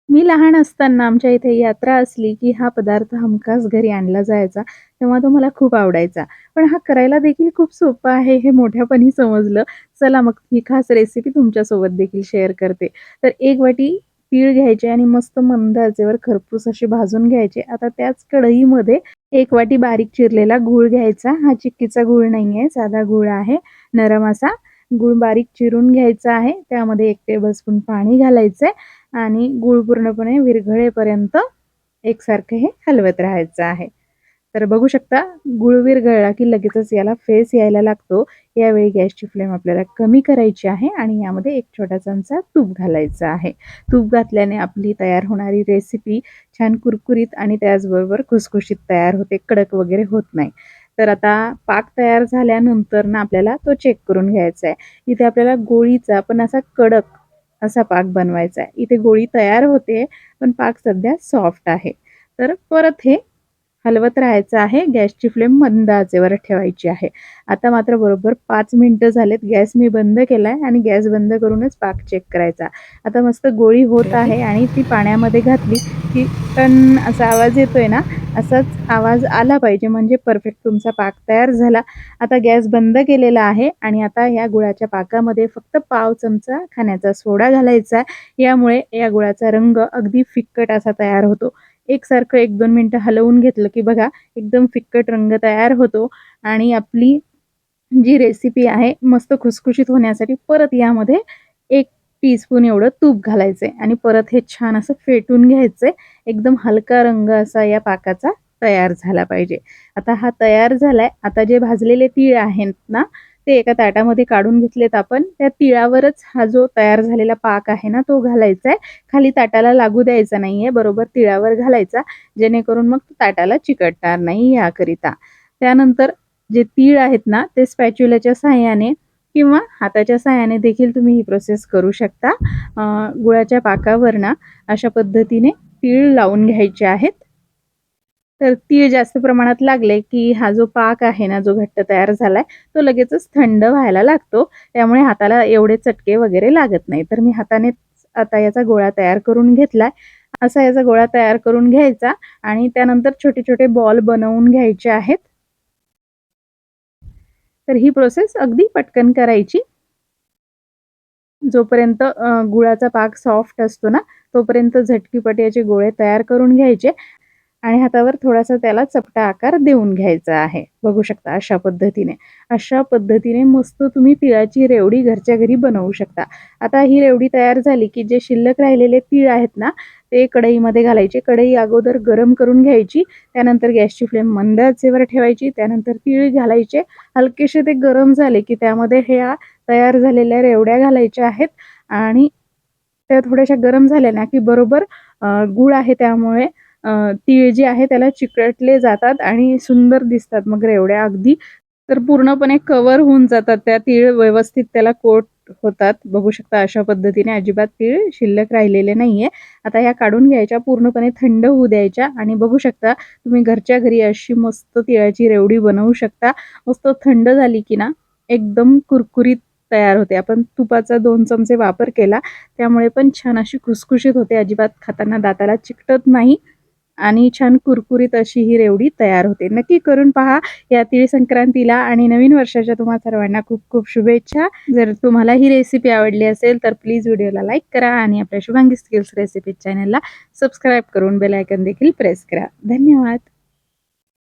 मी लहान असताना आमच्या इथे यात्रा असली, की हा पदार्थ हमखास घरी आणला जायचा. तेव्हा तो मला खूप आवडायचा. पण हा करायला देखील खूप सोपा आहे हे मोठ्यापणी समजलं. चला मग ही खास रेसिपी तुमच्यासोबत देखील शेअर करते. तर 1 वाटी तीळ घ्यायचे आणि मस्त मंद आचेवर खरपूस असे भाजून घ्यायचे. आता त्याच कढईमध्ये 1 वाटी बारीक चिरलेला गूळ घ्यायचा. हा चिक्कीचा गूळ नाहीये, साधा गूळ आहे, नरम असा. गूळ बारीक चिरून घ्यायचा आहे. त्यामध्ये 1 टेबलस्पून पाणी घालायचंय आणि गूळ पूर्णपणे विरघळेपर्यंत एकसारखं हे हलवत राहायचं आहे. तर बघू शकता गूळ विरघळला की लगेचच याला फेस यायला लागतो. यावेळी गॅसची फ्लेम आपल्याला कमी करायची आहे आणि यामध्ये 1 छोटा चमचा तूप घालायचं आहे. तूप घातल्याने आपली तयार होणारी रेसिपी छान कुरकुरीत आणि त्याचबरोबर खुसखुशीत तयार होते, कडक वगैरे होत नाही. तर आता पाक तयार झाल्यानंतर ना आपल्याला तो चेक करून घ्यायचा आहे. इथे आपल्याला गोळीचा पण असा कडक असा पाक बनवायचा आहे. इथे गोळी तयार होते, पण पाक सध्या सॉफ्ट आहे. तर परत हे हलवत राहायचं आहे. गॅसची फ्लेम मंद आचेवर ठेवायची आहे. आता मात्र बरोबर 5 मिनिटं झालेत. गॅस मी बंद केलाय आणि गॅस बंद करूनच पाक चेक करायचा. आता मस्त गोळी होत आहे आणि ती पाण्यामध्ये घातली, की टन असा आवाज येतोय ना, असाच आवाज आला पाहिजे म्हणजे परफेक्ट तुमचा पाक तयार झाला. आता गॅस बंद केलेला आहे आणि आता ह्या गुळाच्या पाकामध्ये फक्त पाव चमचा खाण्याचा सोडा घालायचा. यामुळे या गुळाचा रंग अगदी फिक्कट असा तयार होतो. एकसारखं 1-2 मिनिटं हलवून घेतलं, की बघा एकदम फिक्कट रंग तयार होतो आणि आपली जी रेसिपी आहे मस्त खुसखुशीत होण्यासाठी परत यामध्ये 1 टीस्पून एवढं तूप घालायचंय आणि परत हे छान असं फेटून घ्यायचंय. एकदम हलका रंग असा या पाकाचा तयार झाला पाहिजे. आता हा तयार झालाय. आता जे भाजलेले तीळ आहेत ना, ते एका ताटामध्ये काढून घेतलेत आपण. त्या तिळावरच हा जो तयार झालेला पाक आहे ना, तो घालायचा आहे. खाली ताटाला लागू द्यायचा नाहीये. बरोबर तिळावर घालायचा, जेणेकरून मग ताटाला चिकटणार नाही याकरिता. त्यानंतर जे तीळ आहेत ना, ते स्पॅच्युलाच्या सहाय्याने किंवा हाताच्या सहाय्याने देखील तुम्ही ही प्रोसेस करू शकता. गुळाच्या पाकावर ना अशा पद्धतीने तीळ लावून घ्यायचे आहेत. तर तीळ जास्त प्रमाणात लागले, की हा जो पाक आहे ना, जो घट्ट तयार झालाय, तो लगेचच थंड व्हायला लागतो. त्यामुळे हाताला एवढे चटके वगैरे लागत नाही. तर मी हातानेच आता याचा गोळा तयार करून घेतलाय. असा याचा गोळा तयार करून घ्यायचा आणि त्यानंतर छोटे-छोटे बॉल बनवून घ्यायचे आहेत. तर ही प्रोसेस अगदी पटकन करायची. जोपर्यंत गुळाचा पाक सॉफ्ट असतो ना, तोपर्यंत झटकीपट याचे गोळे तयार करून घ्यायचे आणि हातावर थोडासा त्याला चपटा आकार देऊन घ्यायचा आहे. बघू शकता अशा पद्धतीने. अशा पद्धतीने मस्त तुम्ही तिळाची रेवडी घरच्या घरी बनवू शकता. आता ही रेवडी तयार झाली, की जे शिल्लक राहिलेले तीळ आहेत ना, ते कढईमध्ये घालायचे. कढई अगोदर गरम करून घ्यायची. त्यानंतर गॅसची फ्लेम मंद आचेवर ठेवायची. त्यानंतर तीळ घालायचे. हलकेसे ते गरम झाले, की त्यामध्ये ह्या तयार झालेल्या रेवड्या घालायच्या आहेत आणि त्या थोड्याशा गरम झाल्या ना, की बरोबर गूळ आहे त्यामुळे तीळ जे आहे त्याला चिकटले जातात आणि सुंदर दिसतात मग रेवड्या अगदी. तर पूर्णपणे कव्हर होऊन जातात त्या तीळ व्यवस्थित त्याला कोट होतात. बघू शकता अशा पद्धतीने अजिबात तीळ शिल्लक राहिलेले नाहीये. आता ह्या काढून घ्यायच्या, पूर्णपणे थंड होऊ द्यायच्या आणि बघू शकता तुम्ही घरच्या घरी अशी मस्त तिळाची रेवडी बनवू शकता. मस्त थंड झाली की ना एकदम कुरकुरीत तयार होते. आपण तुपाचा 2 चमचे वापर केला, त्यामुळे पण छान अशी खुसखुशीत होते. अजिबात खाताना दाताला चिकटत नाही आणि छान कुरकुरीत अशी ही रेवडी तयार होते. नक्की करून पहा या तीळ संक्रांतीला आणि नवीन वर्षाच्या तुम्हा सर्वांना खूप खूप शुभेच्छा. जर तुम्हाला ही रेसिपी आवडली असेल तर प्लीज व्हिडिओला लाईक करा आणि आपल्या शुभांगी स्किल्स रेसिपीज चॅनलला सबस्क्राईब करून बेल आयकॉन देखील प्रेस करा. धन्यवाद.